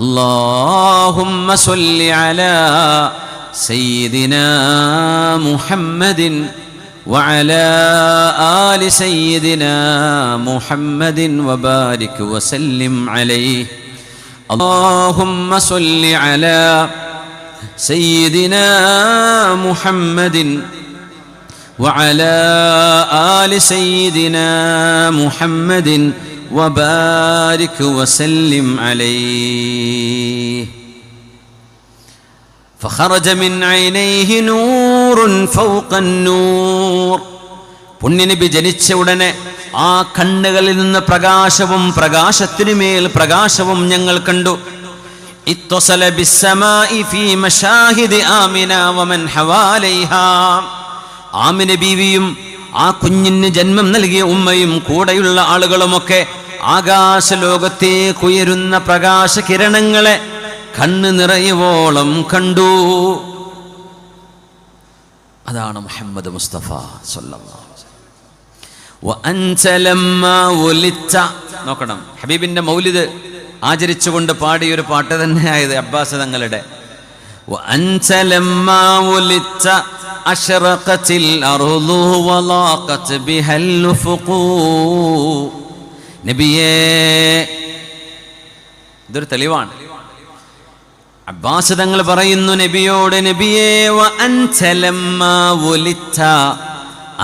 اللهم صل على سيدنا محمد وعلى آل سيدنا محمد وبارك وسلم عليه. اللهم صل على سيدنا محمد وعلى آل سيدنا محمد وبارك وسلم عليه. فخرج من عينيه نور فوق النور. പുണ്യനബി ജനിച്ച ഉടനെ ആ കണ്ണുകളിൽ നിന്ന് പ്രകാശവും പ്രകാശത്തിനുമേൽ പ്രകാശവും ഞങ്ങൾ കണ്ടു. ഇത്തസല ബിസ്സമാഇ ഫീ മശാഹിദി ആമിന വമൻ ഹവാലൈഹാ. ആമിന ബീവിയും ആ കുഞ്ഞിന് ജന്മം നൽകിയ ഉമ്മയും കൂടെയുള്ള ആളുകളുമൊക്കെ ആകാശലോകത്തേക്കുയരുന്ന പ്രകാശകിരണങ്ങളെ കണ്ണ് നിറയുവോളം കണ്ടു. അതാണ് മുഹമ്മദ് മുസ്തഫ സല്ലല്ലാഹു അലൈഹി വസല്ലം. വഅൻത ലമ്മാ ഉലിത്ത. നോക്കണം, ഹബീബിന്റെ മൗലിദ് ആചരിച്ചുകൊണ്ട് പാടിയൊരു പാട്ട് തന്നെയായത് അബ്ബാസ് തങ്ങളുടെ. വഅൻത ലമ്മാ ഉലിത്ത അശ്റഖത്തിൽ അർളു വലാഖത് ബിഹൽ ഉഫുഖു. നബിയേ, ഇതൊരു തെളിവാണ്. അബ്ബാസ് തങ്ങൾ പറയുന്നു നബിയോട്, നബിയേ വഅൻത ലമ്മാ ഉലിത്ത,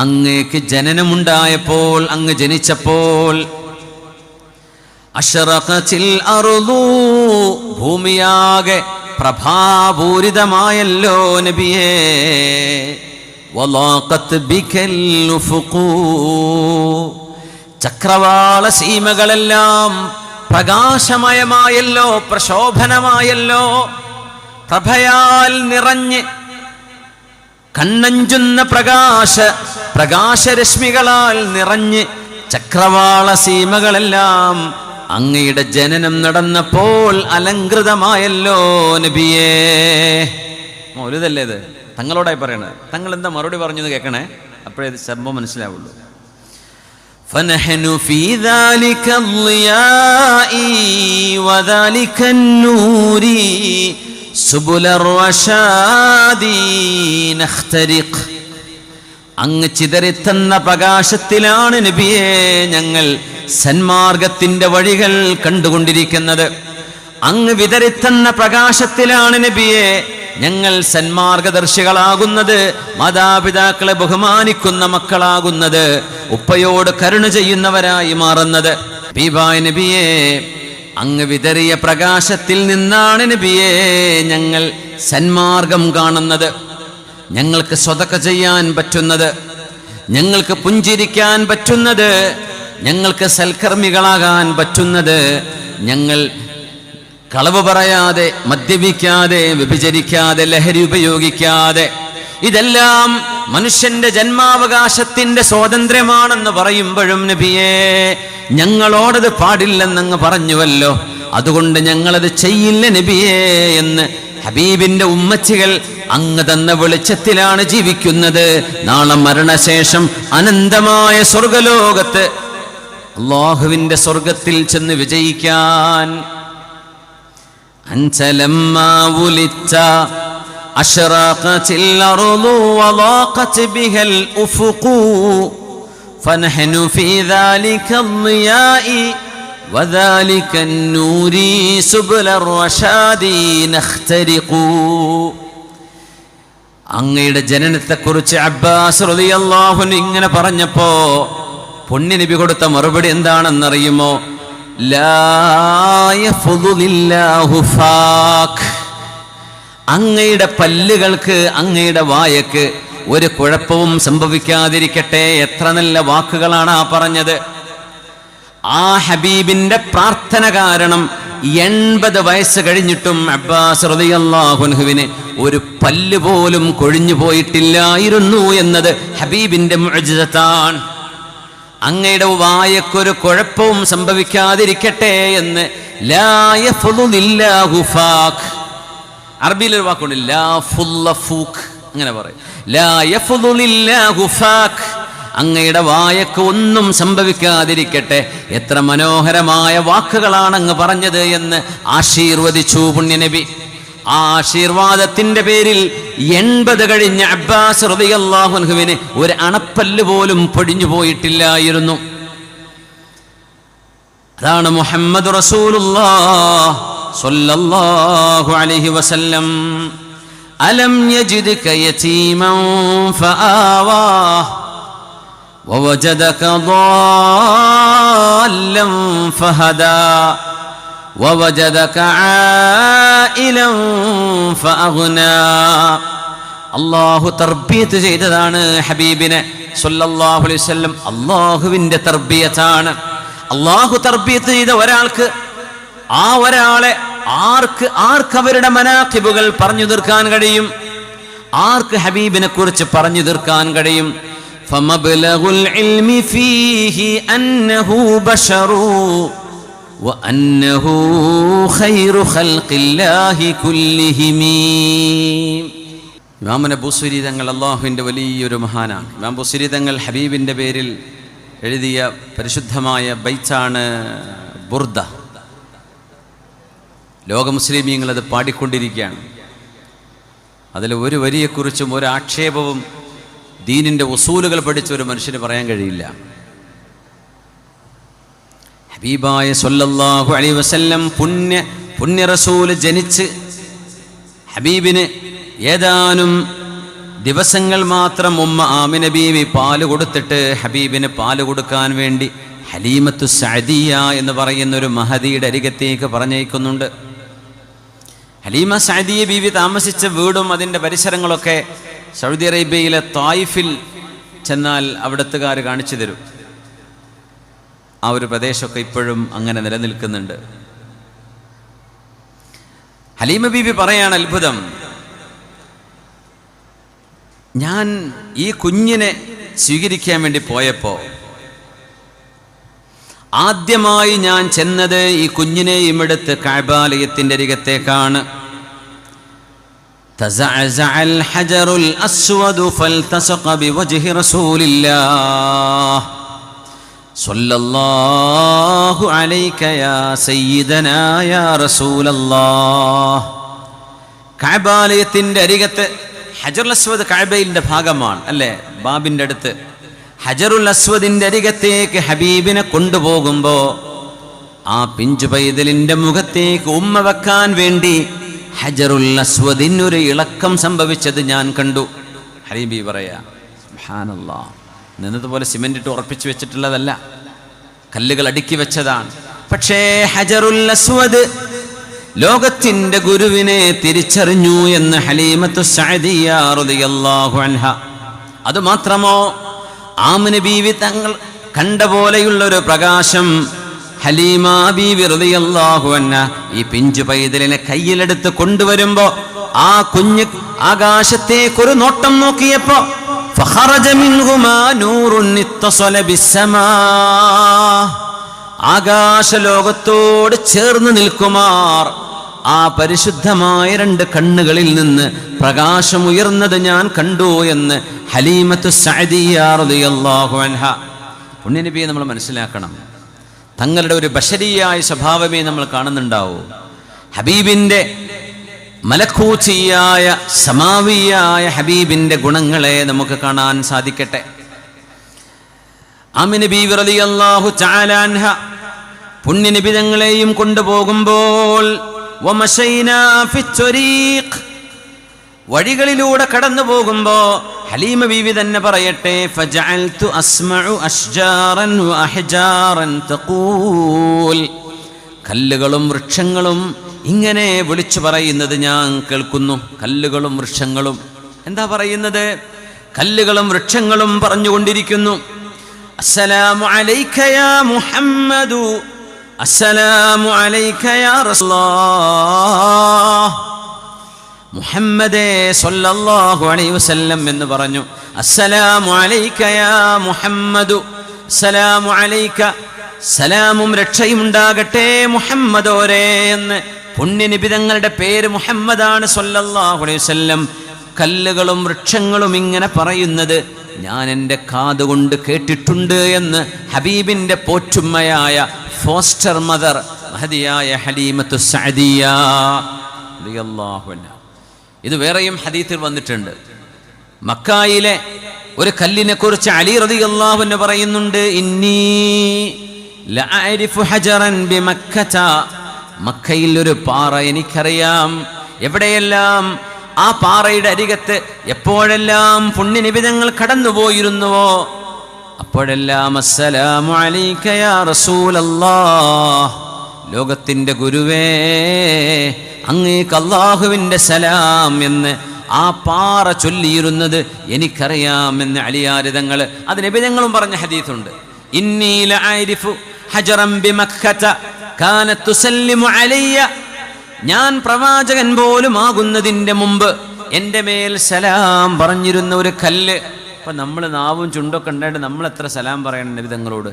അങ്ങേക്ക് ജനനമുണ്ടായപ്പോൾ, അങ്ങ് ജനിച്ചപ്പോൾ, അശ്റഖത്തിൽ അർളു, ഭൂമിയാകെ പ്രഭാപൂരിതമായല്ലോ നബിയേ. വലാഖത് ബികൽ ഉഫുഖു, ചക്രവാള സീമകളെല്ലാം പ്രകാശമയമായല്ലോ, പ്രശോഭനമായല്ലോ, പ്രഭയാൽ നിറഞ്ഞ് കണ്ണഞ്ചുന്ന പ്രകാശരശ്മികളാൽ നിറഞ്ഞ് ചക്രവാള സീമകളെല്ലാം അങ്ങയുടെ ജനനം നടന്നപ്പോൾ അലങ്കൃതമായല്ലോ നബിയേ. മൗലിദല്ലേ ഇത്? തങ്ങളോടായി പറയണത്. തങ്ങൾ എന്താ മറുപടി പറഞ്ഞത് കേൾക്കണേ, അപ്പോഴേ ഇത് സംഭവം മനസ്സിലാവുള്ളൂ. فنحن في ذلك الضياء وذلك النور سبل الرشاد نخترق. അങ്ങ് ചിതറിത്തന്ന പ്രകാശത്തിലാണ് നബിയെ ഞങ്ങൾ സന്മാർഗത്തിന്റെ വഴികൾ കണ്ടുകൊണ്ടിരിക്കുന്നത്. അങ്ങ് വിതറിത്തന്ന പ്രകാശത്തിലാണ് നബിയെ ഞങ്ങൾ സന്മാർഗദർശികളാകുന്നത്, മാതാപിതാക്കളെ ബഹുമാനിക്കുന്ന മക്കളാകുന്നത്, ഉപ്പയോട് കരുണ ചെയ്യുന്നവരായി മാറുന്നത്. ഹബീബായ നബിയെ, അങ്ങ് വിതറിയ പ്രകാശത്തിൽ നിന്നാണ് നബിയെ ഞങ്ങൾ സന്മാർഗം കാണുന്നത്, ഞങ്ങൾക്ക് സ്വതക്ക ചെയ്യാൻ പറ്റുന്നത്, ഞങ്ങൾക്ക് പുഞ്ചിരിക്കാൻ പറ്റുന്നത്, ഞങ്ങൾക്ക് സൽക്കർമ്മികളാകാൻ പറ്റുന്നത്, ഞങ്ങൾ കളവ് പറയാതെ, മദ്യപിക്കാതെ, വ്യഭിചരിക്കാതെ, ലഹരി ഉപയോഗിക്കാതെ, ഇതെല്ലാം മനുഷ്യന്റെ ജന്മാവകാശത്തിന്റെ സ്വാതന്ത്ര്യമാണെന്ന് പറയുമ്പോഴും നബിയേ ഞങ്ങളോടത് പാടില്ലെന്നങ്ങ് പറഞ്ഞുവല്ലോ, അതുകൊണ്ട് ഞങ്ങളത് ചെയ്യില്ല നബിയേ എന്ന് ഹബീബിന്റെ ഉമ്മച്ചികൾ അങ്ങ് തന്ന വെളിച്ചത്തിലാണ് ജീവിക്കുന്നത്. നാളെ മരണശേഷം അനന്തമായ സ്വർഗലോകത്ത് അല്ലാഹുവിന്റെ സ്വർഗത്തിൽ ചെന്ന് വിജയിക്കാൻ. أنت لما ولدت أشرقت الأرض وضاقت بها الأفق فنحن في ذلك الضياء وذلك النور سبل الرشاد نخترق. അങ്ങയുടെ ജനനത്തെക്കുറിച്ച് അബ്ബാസ് റളിയല്ലാഹു അൻഹു ഇങ്ങനെ പറഞ്ഞപ്പോ പുണ്യനബി കൊടുത്ത മറുപടി എന്താണെന്നറിയുമോ? അങ്ങയുടെ പല്ലുകൾക്ക്, അങ്ങയുടെ വായക്ക് ഒരു കുഴപ്പവും സംഭവിക്കാതിരിക്കട്ടെ. എത്ര നല്ല വാക്കുകളാണ് ആ പറഞ്ഞത്. ആ ഹബീബിന്റെ പ്രാർത്ഥന കാരണം 80 വയസ്സ് കഴിഞ്ഞിട്ടും അബ്ബാസ് റളിയല്ലാഹു അൻഹുവിന് ഒരു പല്ല് പോലും കൊഴിഞ്ഞു പോയിട്ടില്ലായിരുന്നു എന്നത് ഹബീബിന്റെ മുഅ്ജിസത്താണ്. അങ്ങയുടെ വായക്കൊരു കുഴപ്പവും സംഭവിക്കാതിരിക്കട്ടെ എന്ന് ലാ യഫ്ളുലില്ലാഹു ഫാക്. അറബിയിലൊരു വാക്കുണ്ട്, ലാ ഫുല്ല ഫൂക്ക്, അങ്ങനെ പറയും. ലാ യഫ്ളുലില്ലാഹു ഫാക്, അങ്ങയുടെ വായക്ക് ഒന്നും സംഭവിക്കാതിരിക്കട്ടെ. എത്ര മനോഹരമായ വാക്കുകളാണ് അങ്ങ് പറഞ്ഞത് എന്ന് ആശീർവദിച്ചു പുണ്യനബി. ആ ആശീർവാദത്തിന്റെ പേരിൽ 80 കഴിഞ്ഞ അബ്ബാസ് റളിയല്ലാഹു അൻഹുവിന് ഒരു അണപ്പല്ല് പോലും പൊടിഞ്ഞു പോയിട്ടില്ലായിരുന്നു. അതാണ് മുഹമ്മദ് റസൂലുള്ളാഹ് സ്വല്ലല്ലാഹു അലൈഹി വസല്ലം. അലം യജിദ്ക യതീമൻ ഫആവാഹ് വവജദക ضالًا ഫഹദാ വവജദക ആയിലൻ ഫഅഗ്നാ. അല്ലാഹു തർബിയത്ത് ചെയ്തതാണ് ഹബീബിനെ സ്വല്ലല്ലാഹു അലൈഹി വസല്ലം. അല്ലാഹുവിന്റെ തർബിയത്താണ്. അല്ലാഹു തർബിയത്ത് ചെയ്ത ഒരാൾക്ക്, ആ ഒരാളെ ആർക്ക് അവരുടെ മനാഖിബുകൾ പറഞ്ഞു തീർക്കാൻ കഴിയും? ആർക്ക് ഹബീബിനെ കുറിച്ച് പറഞ്ഞു തീർക്കാൻ കഴിയും? ഫമബ്ലഗുൽ ഇൽമി ഫീഹി അന്നഹു ബശറു വഅന്നഹു ഖൈറു ഖൽഖില്ലാഹി കുല്ലിഹിം. ഇമാം ബുസ്രി തങ്ങൾ അല്ലാഹുവിൻ്റെ വലിയൊരു മഹാനാണ്. ഇമാം ബുസ്രി തങ്ങൾ ഹബീബിൻ്റെ പേരിൽ എഴുതിയ പരിശുദ്ധമായ ബൈത്താണ് ബുർദ. ലോക മുസ്ലിമീങ്ങൾ അത് പാടിക്കൊണ്ടിരിക്കുകയാണ്. അതിൽ ഒരു വരിയെക്കുറിച്ചും ഒരു ആക്ഷേപവും ദീനിൻ്റെ ഉസൂലുകൾ പഠിച്ച ഒരു മനുഷ്യന് പറയാൻ കഴിയില്ല. ഹബീബായ സ്വല്ലല്ലാഹു അലൈഹി വസല്ലം പുണ്യ റസൂൽ ജനിച്ച് ഹബീബിന് ഏതാനും ദിവസങ്ങൾ മാത്രം ഉമ്മ ആമിന ബീവി പാല് കൊടുത്തിട്ട് ഹബീബിന് പാല് കൊടുക്കാൻ വേണ്ടി ഹലീമത്തു സഅദിയ എന്ന് പറയുന്ന ഒരു മഹദിയുടെ അരികത്തേക്ക് പറഞ്ഞയക്കുന്നുണ്ട്. ഹലീമ സഅദിയ ബീവി താമസിച്ച വീടും അതിൻ്റെ പരിസരങ്ങളൊക്കെ സൗദി അറേബ്യയിലെ തായിഫിൽ ചെന്നാൽ അവിടത്തുകാർ കാണിച്ചു തരും. ആ ഒരു പ്രദേശമൊക്കെ ഇപ്പോഴും അങ്ങനെ നിലനിൽക്കുന്നുണ്ട്. ഹലീമ ബീവി പറയാണ്, അത്ഭുതം, ഞാൻ ഈ കുഞ്ഞിനെ സ്വീകരിക്കാൻ വേണ്ടി പോയപ്പോൾ ആദ്യമായി ഞാൻ ചെന്നത് ഈ കുഞ്ഞിനെയും എടുത്ത് കഅബാലയത്തിൻ്റെ അരികത്തേക്കാണ്. തസഅസഅൽ ഹജറുൽ അസ്വദു ഫൽതസഖ ബിവജ്ഹി റസൂലില്ലാഹ് സ്വല്ലല്ലാഹു അലൈക യാ സയ്യിദനാ യാ റസൂലല്ലാഹ്. കഅബാലയത്തിൻ്റെ അരികത്ത് ഹജറുൽ അസ്വദ് കഅബയിലെ ഭാഗമാണ് അല്ലേ, ബാബിൻ്റെ അടുത്ത്. ഹജറുൽ അസ്വദിൻ്റെ അരികത്തേക്ക് ഹബീബിനെ കൊണ്ടുപോകുമ്പോൾ ആ പിഞ്ചു പൈതലിൻ്റെ മുഖത്തേക്ക് ഉമ്മ വെക്കാൻ വേണ്ടി ഹജറുൽ അസ്വദിനൊരു ഇളക്കം സംഭവിച്ചത് ഞാൻ കണ്ടു. ഹബീബി പറയാ, സുബ്ഹാനല്ലാഹ്, നിന്നതുപോലെ സിമെന്റ് ഇട്ട് ഉറപ്പിച്ചു വെച്ചിട്ടുള്ളതല്ല, കല്ലുകൾ അടുക്കി വെച്ചതാണ്. പക്ഷേ ഹജറുൽ അസ്വദ് ലോകത്തിന്റെ ഗുരുവിനെ തിരിച്ചറിഞ്ഞു എന്ന് ഹലീമത്തു സഅദിയ റളിയല്ലാഹു അൻഹ. അതുമാത്രമോ, ആമിന ബീവി തങ്ങൾ കണ്ട പോലെയുള്ളൊരു പ്രകാശം ഹലീമ ബീവി റളിയല്ലാഹു അൻഹ ഈ പിഞ്ചു പൈതലിനെ കയ്യിലെടുത്ത് കൊണ്ടുവരുമ്പോ ആ കുഞ്ഞ് ആകാശത്തേക്കൊരു നോട്ടം നോക്കിയപ്പോ ഫഖറജ മിൻഹുമാ നൂറുൻ ഇത്തസല ബിസ്സമാ, ആകാശലോകത്തോട് ചേർന്ന് നിൽക്കുമാർ ആ പരിശുദ്ധമായ 2 കണ്ണുകളിൽ നിന്ന് പ്രകാശം ഉയർന്നത് ഞാൻ കണ്ടു എന്ന് ഹലീമത്തു സഅദിയ റളിയല്ലാഹു അൻഹ. പുണ്യനബിയെ നമ്മൾ മനസ്സിലാക്കണം. തങ്ങളുടെ ഒരു ബശരിയായ സ്വഭാവമേ നമ്മൾ കാണുന്നുണ്ടാവൂ. ഹബീബിൻ്റെ മലക്കൂച്ചിയായ സമാവിയായ ഹബീബിൻ്റെ ഗുണങ്ങളെ നമുക്ക് കാണാൻ സാധിക്കട്ടെ. ആമിന ബീവി റളിയല്ലാഹു തആല അൻഹ പുണ്യനബി തങ്ങളെയും കൊണ്ടുപോകുമ്പോൾ വമശൈനാ ഫിത്വരീഖ്, വഴികളിലൂടെ കടന്നു പോകുമ്പോ ഹലീമ ബീവി തന്നെ പറയട്ടെ, ഫജഅൽതു അസ്മഉ അഷ്ജാറൻ വഅഹ്ജാറൻ തഖൂൽ, കല്ലുകളും വൃക്ഷങ്ങളും ഇങ്ങനെ വിളിച്ചു പറയുന്നത് ഞാൻ കേൾക്കുന്നു. കല്ലുകളും വൃക്ഷങ്ങളും എന്താ പറയുന്നത്? കല്ലുകളും വൃക്ഷങ്ങളും പറഞ്ഞുകൊണ്ടിരിക്കുന്നു, അസ്സലാമു അലൈക യാ മുഹമ്മദു, അസ്സലാമു അലൈക യാ റസൂലല്ലാഹ്, മുഹമ്മദേ സ്വല്ലല്ലാഹു അലൈഹി വസല്ലം എന്ന് പറഞ്ഞു. അസ്സലാമു അലൈക യാ മുഹമ്മദു, അസ്സലാമു അലൈക, സലാമും രക്ഷയും ഉണ്ടാകട്ടെ മുഹമ്മദോരേ എന്ന്. പുണ്യനബി തങ്ങളുടെ പേര് മുഹമ്മദാണ് സ്വല്ലല്ലാഹു അലൈഹി വസല്ലം. കല്ലുകളും വൃക്ഷങ്ങളും ഇങ്ങനെ പറയുന്നത് ഞാൻ എൻ്റെ കാതുകൊണ്ട് കേട്ടിട്ടുണ്ട് എന്ന് ഹബീബിൻ്റെ പോറ്റുമ്മയായ ഫോസ്റ്റർ മദർ മഹദിയായ ഹലീമത്തു സഅദിയ റളിയല്ലാഹു അൻഹ. ഇത് വേറെയും ഹദീസിൽ വന്നിട്ടുണ്ട്. മക്കായിലെ ഒരു കല്ലിനെ കുറിച്ച് അലി റളിയല്ലാഹു അൻഹു പറയുന്നുണ്ട്, ഇന്നി ലഅരിഫു ഹജറൻ ബിമക്കത, മക്കയിൽ ഒരു പാറ എനിക്കറിയാം. എവിടെയെല്ലാം ആ പാറയുടെ അരികത്ത് എപ്പോഴെല്ലാം പുണ്യനിബിതങ്ങൾ കടന്നുപോയിരുന്നുവോ അപ്പോഴെല്ലാം അസ്സലാമു അലൈക യാ റസൂലല്ലാഹ്, ലോകത്തിൻ്റെ ഗുരുവേ അങ്ങേക്ക് അല്ലാഹുവിൻ്റെ സലാം എന്ന് ആ പാറ ചൊല്ലിയിരുന്നത് എനിക്കറിയാമെന്ന് അലിയാരിതങ്ങൾ അത് നബിതങ്ങളും പറഞ്ഞ ഹദീസുണ്ട്. ഇന്നി ലഅരിഫു ഹജറൻ ബിമക്കത കാനത് തുസല്ലിമു അലയ്യ, ഞാൻ പ്രവാചകൻ പോലും ആകുന്നതിൻ്റെ മുമ്പ് എൻ്റെ മേൽ സലാം പറഞ്ഞിരുന്ന ഒരു കല്ല്. അപ്പം നമ്മൾ നാവും ചുണ്ടൊക്കെ ഉണ്ടായിട്ട് നമ്മൾ എത്ര സലാം പറയണം നബിതങ്ങളോട്,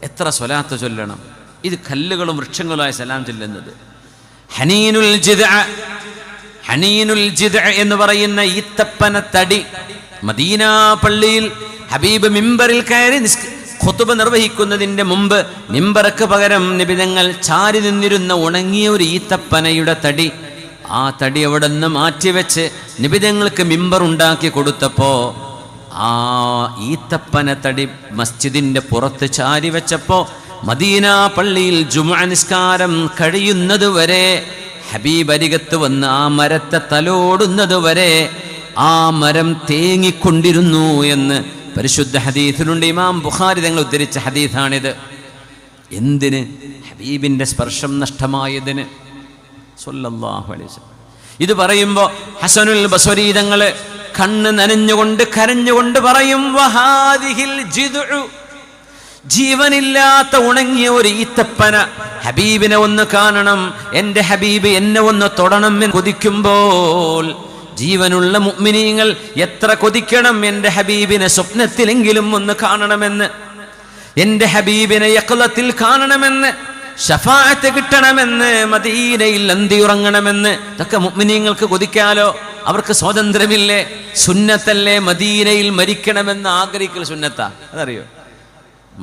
എത്ര സ്വലാത്ത് ചൊല്ലണം. ഇത് കല്ലുകളും വൃക്ഷങ്ങളുമായി സലാം ചൊല്ലുന്നത്. ഹനീനുൽ ജിദ്അ, ഹനീനുൽ ജിദ്അ എന്ന് പറയുന്ന ഈത്തപ്പന തടി. മദീന പള്ളിയിൽ ഹബീബ് മിമ്പറിൽ കയറി ഖുതുബ നിർവഹിക്കുന്നതിൻ്റെ മുമ്പ് മിമ്പർക്ക് പകരം നബിതങ്ങൾ ചാരി നിന്നിരുന്ന ഉണങ്ങിയ ഒരു ഈത്തപ്പനയുടെ തടി, ആ തടി അവിടെ നിന്ന് മാറ്റിവെച്ച് നബിതങ്ങൾക്ക് മിമ്പർ ഉണ്ടാക്കി കൊടുത്തപ്പോൾ ആ ഈത്തപ്പന തടി മസ്ജിദിൻ്റെ പുറത്ത് ചാരി വെച്ചപ്പോൾ മദീന പള്ളിയിൽ ജുമുഅ നിസ്കാരം കഴിയുന്നതുവരെ ഹബീബ് അരികത്ത് വന്ന് ആ മരത്തെ തലോടുന്നതുവരെ ആ മരം തേങ്ങിക്കൊണ്ടിരുന്നു എന്ന് പരിശുദ്ധ ഹദീസിലുണ്ട്. ഇമാം ബുഖാരി തങ്ങൾ ഉദ്ധരിച്ച ഹദീസാണിത്. എന്തിന്? ഹബീബിൻ്റെ സ്പർശം നഷ്ടമായതിന് സ്വല്ലല്ലാഹു അലൈഹി വസല്ലം. ഇത് പറയുമ്പോൾ ഹസനുൽ ബസ്വരി തങ്ങൾ കണ്ണ് നനഞ്ഞുകൊണ്ട് കരഞ്ഞുകൊണ്ട് പറയും, വഹാദിഹിൽ ജിദ്ഉ, ജീവനില്ലാത്ത ഉണങ്ങിയ ഒരു ഈത്തപ്പന. ഹബീബിനെ ഒന്ന് കാണണം, എൻ്റെ ഹബീബ് എന്നെ ഒന്ന് തൊടണം എന്ന് കൊതിക്കുമ്പോൾ ജീവനുള്ള മുഅ്മിനീങ്ങൾ എത്ര കൊതിക്കണം എൻ്റെ ഹബീബിനെ സ്വപ്നത്തിലെങ്കിലും ഒന്ന് കാണണമെന്ന്, എൻ്റെ ഹബീബിനെ യഖ്ലത്തിൽ കാണണമെന്ന്, ശഫാഅത്ത് കിട്ടണമെന്ന്, മദീനയിൽ അന്തിയുറങ്ങണമെന്ന്. ഇതൊക്കെ മുഅ്മിനീങ്ങൾക്ക് കൊതിക്കാലോ. അവർക്ക് സ്വാതന്ത്ര്യമില്ലേ? സുന്നത്തല്ലേ മദീനയിൽ മരിക്കണമെന്ന് ആഗ്രഹിക്കൽ സുന്നത്താ. അതറിയോ?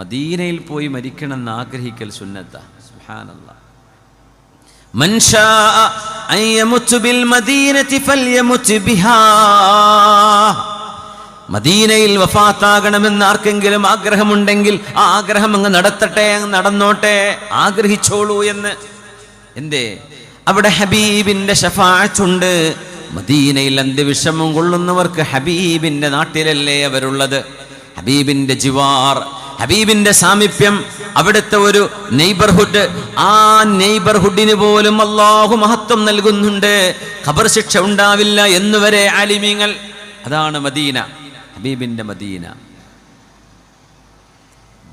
മദീനയിൽ പോയി മരിക്കണമെന്ന് ആഗ്രഹിക്കൽ സുന്നത്താ. സുബ്ഹാനല്ലാഹ്. മൻ ശാഅ അൻ യമുത് ബിൽ മദീനതി ഫൽയമുത് ബിഹാ, മദീനയിൽ വഫാത്താകണമെന്ന് ആർക്കെങ്കിലും ആഗ്രഹമുണ്ടെങ്കിൽ ആ ആഗ്രഹം അങ്ങ് നടത്തട്ടെ, അങ്ങ് നടന്നോട്ടെ, ആഗ്രഹിച്ചോളൂ എന്ന്. എന്തേ? അവിടെ ഹബീബിന്റെ ശഫാഅത്തുണ്ട്. മദീനയിൽ അന്ത്യവിഷമം കൊള്ളുന്നവർക്ക് ഹബീബിന്റെ നാട്ടിലല്ലേ അവരുള്ളത്. ഹബീബിന്റെ ജിവാർ, ഹബീബിന്റെ സാമീപ്യം, അവിടുത്തെ ഒരു നെയ്ബർഹുഡ്, ആ നെയ്ബർഹുഡിന് പോലും അല്ലാഹു മഹത്വം നൽകുന്നുണ്ട്. ഖബർ ശിക്ഷ ഉണ്ടാവില്ല എന്നുവരെ ആലിമീങ്ങൾ. അതാണ് മദീന, ഹബീബിന്റെ മദീന.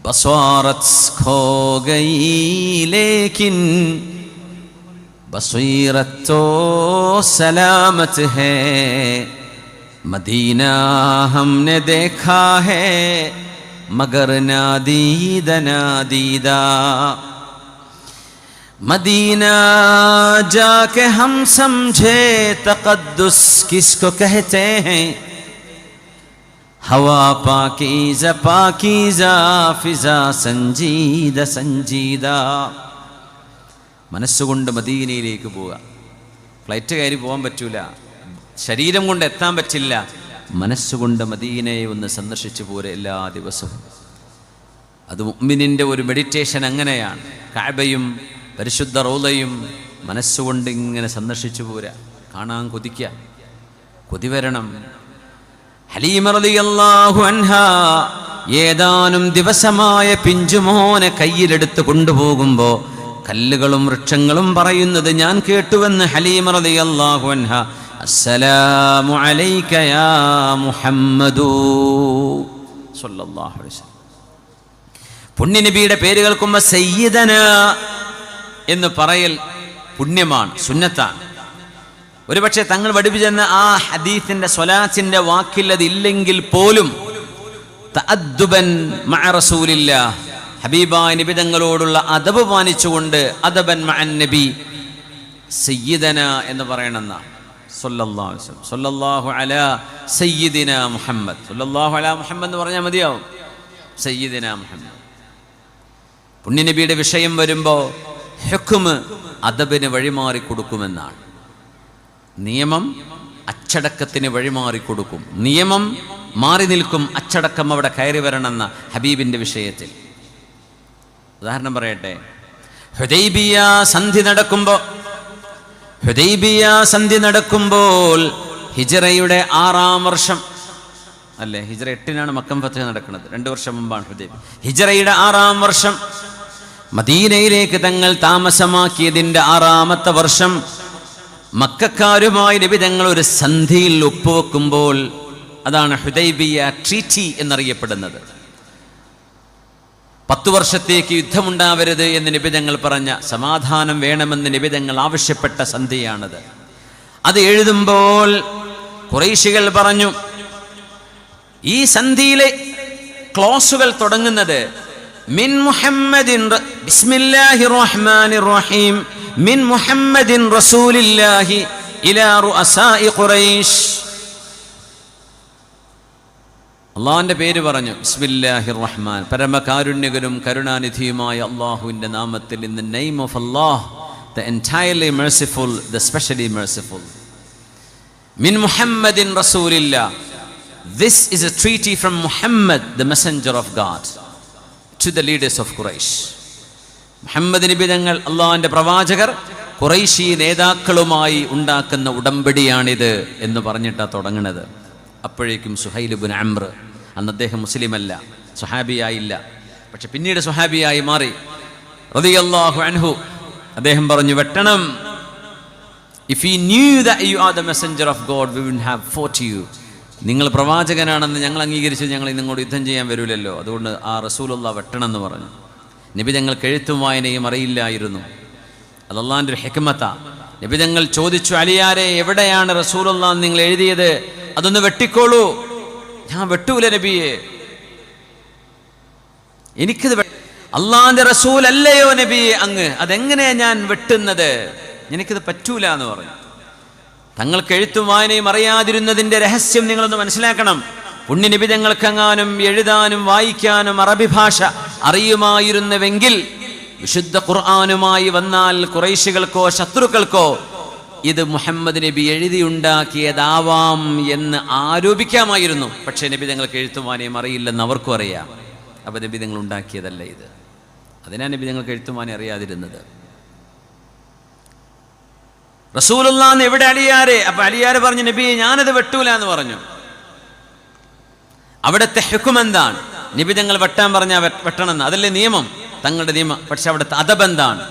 ബസ്വാറത്ത് ഖോ ഗയി ലേകിൻ ബസ്വീറത്ത് തോ സലാമത്ത് ഹൈ, മദീന ഹംനെ ദേഖാ ഹൈ മഗർ നാദീദ നാദീദ, मदीना जाके हम समझे तक़द्दुस किसको कहते हैं, हवा पाकीज़ा पाकीज़ा फिज़ा संजीदा संजीदा. മനസ്സുകൊണ്ട് മദീനയിലേക്ക് പോവുക. ഫ്ലൈറ്റ് കയറി പോകാൻ പറ്റൂല, ശരീരം കൊണ്ട് എത്താൻ പറ്റില്ല. മനസ്സുകൊണ്ട് മദീനയെ ഒന്ന് സന്ദർശിച്ചു പോരെ എല്ലാ ദിവസവും. അത് മുഅ്മിനിൻ്റെ ഒരു മെഡിറ്റേഷൻ അങ്ങനെയാണ്. കഅബയും പരിശുദ്ധ റൗളയും മനസ്സുകൊണ്ട് ഇങ്ങനെ സന്ദർശിച്ചു പോരാ, കാണാൻ കൊതിക്കുക, കൊതി വരണം. ഹലീമ റളിയല്ലാഹു അൻഹാ ഏതാനും ദിവസമായ പിഞ്ചുമോനെ കയ്യിലെടുത്ത് കൊണ്ടുപോകുമ്പോൾ കല്ലുകളും വൃക്ഷങ്ങളും പറയുന്നത് ഞാൻ കേട്ടുവെന്ന് ഹലീമ റളിയല്ലാഹു അൻഹാ. അസ്സലാമു അലൈക യാ മുഹമ്മദു സ്വല്ലല്ലാഹു അലൈഹി വസല്ലം. പുണ്യനബിയുടെ പേര് കേൾക്കുമ്പോൾ സയ്യിദന എന്ന് പറയൽ പുണ്യമാണ്, സുന്നത്താണ്. ഒരുപക്ഷെ തങ്ങൾ പഠിപ്പിച്ചെന്ന ആ ഹദീസിന്റെ സ്വലാത്തിന്റെ വാക്കിൽ അതില്ലെങ്കിൽ പോലും തഅദ്ദുബൻ മഅ റസൂലില്ലാഹ്, ഹബീബായ നബി തങ്ങളോടുള്ള അദബ് പാലിച്ചുകൊണ്ട് അദബൻ മഅൻ നബി സയ്യിദന എന്ന് പറയണമെന്ന സല്ലല്ലാഹു അലൈഹി വസല്ലം. സല്ലല്ലാഹു അലാ സയ്യിദിനാ മുഹമ്മദ്. സല്ലല്ലാഹു അലാ മുഹമ്മദ് എന്ന് പറഞ്ഞാൽ മതിയാവും. സയ്യിദിനാ മുഹമ്മദ്. പുണ്യനബിയുടെ വിഷയം വരുമ്പോൾ ഹുക്മ് അദബിന് വഴിമാറിക്കൊടുക്കുമെന്നാണ്. നിയമം അച്ചടക്കത്തിന് വഴിമാറിക്കൊടുക്കും. നിയമം മാറി നിൽക്കും, അച്ചടക്കം അവിടെ കയറി വരണമെന്ന ഹബീബിൻ്റെ വിഷയത്തിൽ. ഉദാഹരണം പറയട്ടെ. ഹുദൈബിയ സന്ധി നടക്കുമ്പോൾ ഹിജ്റയുടെ 6-ാം വർഷം അല്ലേ, ഹിജ്റ 8-നാണ് മക്കം ഫത്ഹ് നടക്കുന്നത്, 2 വർഷം മുമ്പാണ് ഹുദൈബിയ. ഹിജ്റയുടെ 6-ാം വർഷം മദീനയിലേക്ക് തങ്ങൾ താമസമാക്കിയതിൻ്റെ 6-ാമത്തെ വർഷം മക്കക്കാരുമായി നബി തങ്ങൾ ഒരു സന്ധിയിൽ ഒപ്പുവെക്കുമ്പോൾ, അതാണ് ഹുദൈബിയ ട്രീറ്റി എന്നറിയപ്പെടുന്നത്. 10 വർഷത്തേക്ക് യുദ്ധമുണ്ടാവരുത് എന്ന് നബി തങ്ങൾ പറഞ്ഞ, സമാധാനം വേണമെന്ന് നബി തങ്ങൾ ആവശ്യപ്പെട്ട സന്ധിയാണത്. അത് എഴുതുമ്പോൾ ഖുറൈശികൾ പറഞ്ഞു, ഈ സന്ധിയിലെ ക്ലോസുകൾ തുടങ്ങുന്നത് മിൻ മുഹമ്മദിൻ ബിസ്മില്ലാഹിർ റഹ്മാനിർ റഹീം മിൻ മുഹമ്മദിൻ റസൂലില്ലാഹി ഇലാ റുഅസാഇ ഖുറൈശ്. അള്ളാഹുവിൻ്റെ പേര് പറഞ്ഞു, ബിസ്മില്ലാഹിർ റഹ്മാൻ, പരമകാരുണ്യകനും കരുണാനിധിയുമായ അള്ളാഹുവിൻ്റെ നാമത്തിൽ. In the name of Allah, the entirely merciful, the specially merciful. മിൻ മുഹമ്മദിൻ റസൂലില്ലാഹ്, this is a treaty from Muhammad, the messenger of God, to the leaders of Quraysh. Muhammad നബി തങ്ങൾ, അള്ളാഹുവിൻ്റെ പ്രവാചകർ, ഖുറൈശി നേതാക്കളുമായി ഉണ്ടാക്കുന്ന ഉടമ്പടിയാണിത് എന്ന് പറഞ്ഞിട്ടാണ് തുടങ്ങുന്നത്. അപ്പോഴേക്കും സുഹൈൽ ഇബ്നു അംർ, അന്ന് അദ്ദേഹം മുസ്ലിമല്ല, സ്വഹാബിയായില്ല, പക്ഷെ പിന്നീട് സ്വഹാബിയായി മാറി, റളിയല്ലാഹു അൻഹു, അദ്ദേഹം പറഞ്ഞു, വെട്ടണം. If he knew that you are the messenger of God, we wouldn't have fought you. നിങ്ങൾ പ്രവാചകനാണെന്ന് ഞങ്ങൾ അംഗീകരിച്ച് ഞങ്ങൾ നിങ്ങളോട് യുദ്ധം ചെയ്യാൻ വരില്ലല്ലോ, അതുകൊണ്ട് ആ റസൂലുള്ളാഹ് വെട്ടണമെന്ന് പറഞ്ഞു. നബി തങ്ങൾക്ക് എഴുത്തും വായനയും അറിയില്ലായിരുന്നു. അത് അള്ളാഹിൻ്റെ ഒരു ഹിക്മത്താ. നബി തങ്ങൾ ചോദിച്ചു, അലിയാരെ, എവിടെയാണ് റസൂലുള്ളാഹ് നിങ്ങൾ എഴുതിയത്? അതൊന്ന് വെട്ടിക്കോളൂ. ഞാൻ വെട്ടൂല നബിയെ, എനിക്കത് അള്ളാഹിൻ്റെ റസൂൽ അല്ലയോ നബിയെ അങ്ങ്, അതെങ്ങനെയാ ഞാൻ വെട്ടുന്നത്? എനിക്കത് പറ്റൂല എന്ന് പറഞ്ഞു. തങ്ങൾക്ക് എഴുത്തും വായനയും അറിയാതിരുന്നതിൻ്റെ രഹസ്യം നിങ്ങളൊന്ന് മനസ്സിലാക്കണം. പുണ്യനബി തങ്ങൾക്കെങ്ങാനും എഴുതാനും വായിക്കാനും അറബി ഭാഷ അറിയുമായിരുന്നുവെങ്കിൽ വിശുദ്ധ ഖുർആനുമായി വന്നാൽ ഖുറൈശികൾക്കോ ശത്രുക്കൾക്കോ ഇത് മുഹമ്മദ് നബി എഴുതിയുണ്ടാക്കിയതാവാം എന്ന് ആരോപിക്കാമായിരുന്നു. പക്ഷേ നബി തങ്ങൾക്ക് എഴുത്തും വായനയും അറിയില്ലെന്ന് അവർക്കും അറിയാം. അപ്പോൾ നബി തങ്ങൾ ഉണ്ടാക്കിയതല്ല ഇത്. അതിനാണ് നബി തങ്ങൾക്ക് എഴുത്തും വായന അറിയാതിരുന്നത്. റസൂലുള്ളാഹ് എവിടെ അലിയാരെ? അപ്പൊ അലിയാരെ പറഞ്ഞു, നബിയെ ഞാനത് വെട്ടൂല എന്ന് പറഞ്ഞു. അവിടുത്തെ ഹുക്ം എന്താണ്? നബി തങ്ങൾ വെട്ടാൻ പറഞ്ഞാൽ വെട്ടണമെന്ന്, അതല്ലേ നിയമം, തങ്ങളുടെ നിയമം. പക്ഷെ അവിടുത്തെ അദബ് എന്താണ്?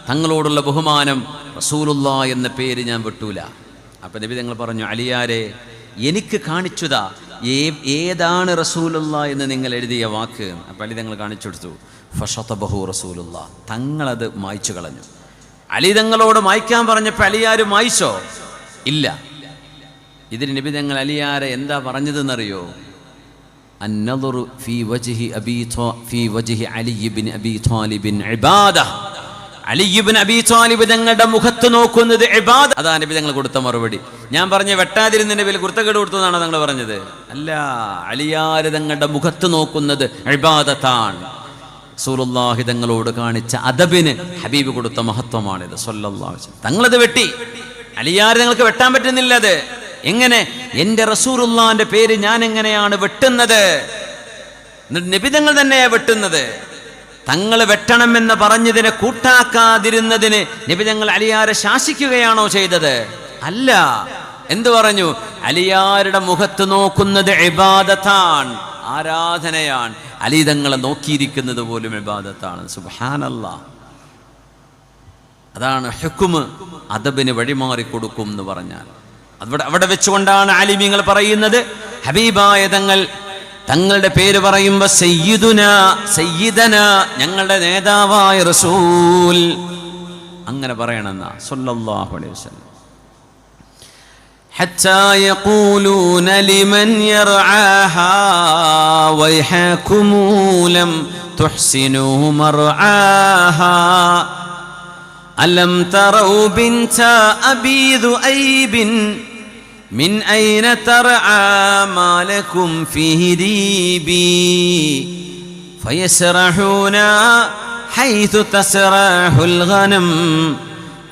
തങ്ങളോടുള്ള ബഹുമാനം. റസൂലുള്ളാഹ് എന്ന പേര് ഞാൻ വെട്ടൂല. അപ്പൊ നബി തങ്ങൾ പറഞ്ഞു, അലിയാരെ, എനിക്ക് കാണിച്ചുതാ ഏതാണ് റസൂലുള്ളാഹ് എന്ന് നിങ്ങൾ എഴുതിയ വാക്ക്. അപ്പൊ അലി തങ്ങൾ കാണിച്ചു കൊടുത്തു. ഫശതബഹു റസൂലുള്ളാഹ്, തങ്ങളത് മായ്ച്ചു കളഞ്ഞു. അലി തങ്ങളോട് മായ്ക്കാൻ പറഞ്ഞപ്പോൾ അലിയാര് മായ്ച്ചോ? ഇല്ല. ഇതിന് നബി തങ്ങൾ അലിയാരെ എന്താ പറഞ്ഞതെന്നറിയോ? അന്നദറു ഫീ വജ്ഹി അലി ഇബ്നു അബീ ത്വാലിബിൻ ഇബാദ. അലി ഇബ്നു അബീ ത്വാലിബ് തങ്ങളുടെ മുഖത്ത് നോക്കുന്നത് ഇബാദ. അതാ നബി തങ്ങൾ കൊടുത്ത മറുപടി. ഞാൻ പറഞ്ഞ വെട്ടാതിരുന്നതിന്റെ പേരിൽ കുർത്തക്കേട് കൊടുത്തതാണോ തങ്ങൾ പറഞ്ഞത്? അല്ല, അലിയാര് തങ്ങളുടെ മുഖത്ത് നോക്കുന്നത് ഇബാദത്താണ്. റസൂലുള്ളാഹി തങ്ങളോട് കാണിച്ച അദബിന് ഹബീബ് കൊടുത്ത മഹത്വമാണിത് സ്വല്ലല്ലാഹു അലൈഹി വസല്ലം. തങ്ങളത് വെട്ടി. അലിയാർ നിങ്ങൾക്ക് വെട്ടാൻ പറ്റുന്നില്ല. അത് എങ്ങനെ? എൻ്റെ റസൂലുള്ളാഹിന്റെ പേര് ഞാൻ എങ്ങനെയാണ് വെട്ടുന്നത്? നബി തങ്ങൾ തന്നെയാ വെട്ടുന്നത്. തങ്ങൾ വെട്ടണമെന്ന് പറഞ്ഞതിനെ കൂട്ടാക്കാതിരുന്നതിന് നബി തങ്ങൾ അലിയാരെ ശാസിക്കുകയാണോ ചെയ്തത്? അല്ല. എന്തു പറഞ്ഞു? അലിയാരുടെ മുഖത്ത് നോക്കുന്നത് ഇബാദത്താണ്, ആരാധനയാണ്. അലി തങ്ങളെ നോക്കിയിരിക്കുന്നത് പോലും ഇബാദത്താണ്. സുബ്ഹാനല്ലാഹ്. അതാണ് ഹുക്മ്. അദബിന് വഴിമാറി കൊടുക്കും എന്ന് പറഞ്ഞാൽ അവിടെ വെച്ചുകൊണ്ടാണ് ആലിമീങ്ങൾ പറയുന്നത്, ഹബീബായ തങ്ങളുടെ പേര് പറയുമ്പോൾ സയ്യിദന, ഞങ്ങളുടെ നേതാവായ റസൂൽ അങ്ങനെ പറയണമെന്നാ സ്വല്ലല്ലാഹു അലൈഹി വസല്ലം. حتى يقولون لمن يرعاها ويحكم لم تحسنوا مرعاها ألم تروا بنت أبي ذؤيب മിൻ ഐന തർആ മാലകും ഫീഹി ദീബി ഫയസ്റഹൂന ഹൈതു തസ്റഹുൽ ഗനം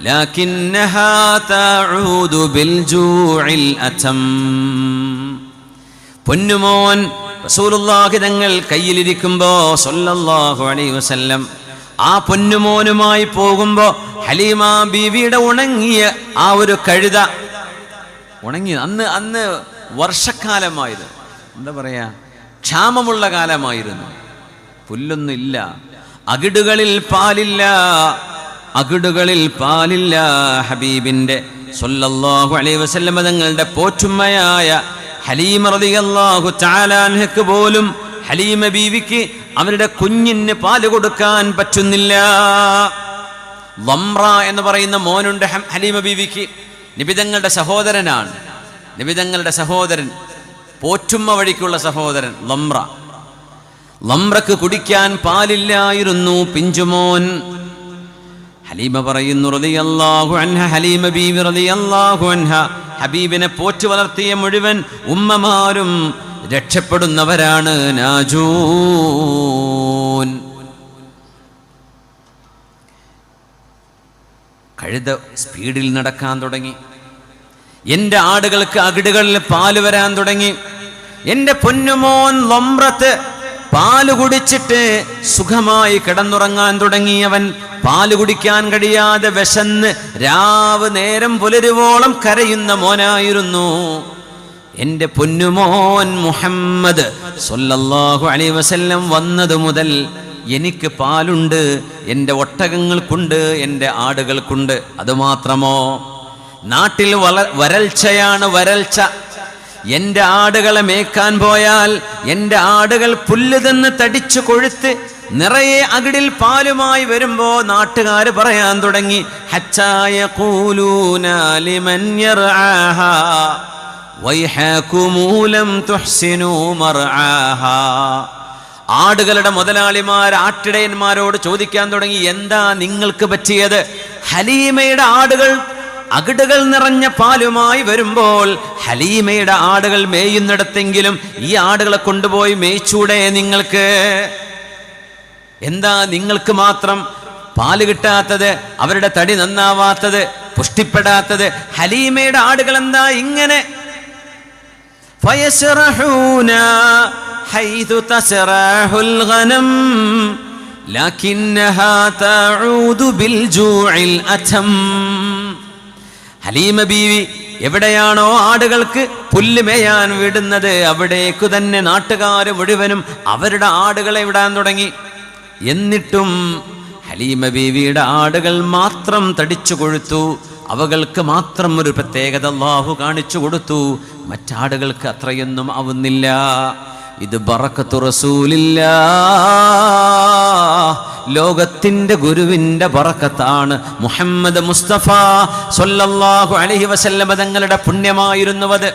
ലകിന്നഹാ തഊദു ബിൽ ജൂഇൽ അതം. പൊന്നുമോൻ റസൂലുള്ളാഹി തങ്ങൾ കയ്യിലിരിക്കുമ്പോ സല്ലല്ലാഹു അലൈഹി വസല്ലം ആ പൊന്നുമോനുമായി പോകുമ്പോ ഹലീമ ബീവിയുടെ ഉണങ്ങിയ ആ ഒരു കഴുത ഉണങ്ങി. അന്ന് വർഷക്കാലമായിരുന്നു, എന്താ പറയാ, ക്ഷാമമുള്ള കാലമായിരുന്നു. പുല്ലൊന്നും ഇല്ല, അകിടുകളിൽ പാലില്ല. ഹബീബിന്റെ സല്ലല്ലാഹു അലൈഹി വസല്ലം തങ്ങളുടെ പോറ്റുമ്മയായ ഹലീമ റളിയല്ലാഹു തആല അൻഹയ്ക്ക് പോലും, ഹലീമ ബീവിക്ക് അവരുടെ കുഞ്ഞിന് പാല് കൊടുക്കാൻ പറ്റുന്നില്ല. ലംറ എന്ന് പറയുന്ന മോനുണ്ട് ഹലീമ ബീവിക്ക്. നിബിതങ്ങളുടെ സഹോദരനാണ്, നിബിതങ്ങളുടെ സഹോദരൻ, പോറ്റുമ്മ വഴിക്കുള്ള സഹോദരൻ ലംറക്ക് കുടിക്കാൻ പാലില്ലായിരുന്നു പിഞ്ചുമോൻ. ഹലീമ പറയുന്നു റളിയല്ലാഹു അൻഹ, ഹലീമ ബീവി റളിയല്ലാഹു അൻഹ ഹബീബിനെ പോറ്റു വളർത്തിയ മുഴുവൻ ഉമ്മമാരും രക്ഷപ്പെടുന്നവരാണ്. നാജൂൻ. കഴുത സ്പീഡിൽ നടക്കാൻ തുടങ്ങി. എൻ്റെ ആടുകൾക്ക് അകിടുകളിൽ പാല് വരാൻ തുടങ്ങി. എൻ്റെ പൊന്നുമോൻ ലംറത്ത് പാല് കുടിച്ചിട്ട് സുഖമായി കിടന്നുറങ്ങാൻ തുടങ്ങിയവൻ പാല് കുടിക്കാൻ കഴിയാതെ വിശന്ന് രാവ് നേരം പുലരുവോളം കരയുന്ന മോനായിരുന്നു. എൻ്റെ പൊന്നുമോൻ മുഹമ്മദ് സല്ലല്ലാഹു അലൈഹി വസല്ലം വന്നത് മുതൽ എനിക്ക് പാലുണ്ട്, എൻ്റെ ഒട്ടകങ്ങൾക്കുണ്ട്, എൻ്റെ ആടുകൾക്കുണ്ട്. അതുമാത്രമോ, നാട്ടിൽ വരൾച്ചയാണ്, വരൾച്ച. എൻ്റെ ആടുകളെ മേക്കാൻ പോയാൽ എൻ്റെ ആടുകൾ പുല്ല് തിന്ന് തടിച്ചു കൊഴുത്ത് നിറയെ അകിടിൽ പാലുമായി വരുമ്പോ നാട്ടുകാർ പറയാൻ തുടങ്ങി, ഹത്താ യഖൂലൂന ലിമൻ യർആഹാ വൈഹകുമൂ ലം തുഹ്സിനൂ മർആഹാ. ആടുകളുടെ മുതലാളിമാർ ആട്ടിടയന്മാരോട് ചോദിക്കാൻ തുടങ്ങി, എന്താ നിങ്ങൾക്ക് പറ്റിയത്? ഹലീമയുടെ ആടുകൾ അകിടുകൾ നിറഞ്ഞ പാലുമായി വരുമ്പോൾ ഹലീമയുടെ ആടുകൾ മേയുന്നിടത്തെങ്കിലും ഈ ആടുകളെ കൊണ്ടുപോയി മേയ്ച്ചൂടെ നിങ്ങൾക്ക്? എന്താ നിങ്ങൾക്ക് മാത്രം പാല് കിട്ടാത്തത്, അവരുടെ തടി നന്നാവാത്തത്, പുഷ്ടിപ്പെടാത്തത്? ഹലീമയുടെ ആടുകൾ എന്താ ഇങ്ങനെ? ഫയസ്റഹൂന ഹൈതു തസ്റഹുൽ ഗനം ലകിന്നഹാ തഊദു ബിൽ ജൂഇൽ അതം. ഹലീമ ബീവി എവിടെയാണോ ആടുകൾക്ക് പുല്ല് മേയാൻ വിടുന്നത് അവിടേക്കു തന്നെ നാട്ടുകാർ മുഴുവനും അവരുടെ ആടുകളെ വിടാൻ തുടങ്ങി. എന്നിട്ടും ഹലീമ ബീവിയുടെ ആടുകൾ മാത്രം തടിച്ചു കൊഴുത്തു. അവകൾക്ക് മാത്രം ഒരു പ്രത്യേകത അല്ലാഹു കാണിച്ചു കൊടുത്തു, മറ്റാടുകൾക്ക് അത്രയൊന്നും ആവുന്നില്ല. ഇത് ബറക്കത്തു റസൂലില്ലാഹ്, ലോകത്തിന്റെ ഗുരുവിന്റെ ബറക്കത്താണ്. മുഹമ്മദ് മുസ്തഫ സ്വല്ലല്ലാഹു അലൈഹി വസല്ലം തങ്ങളുടെ പുണ്യമായിരുന്നു അത്.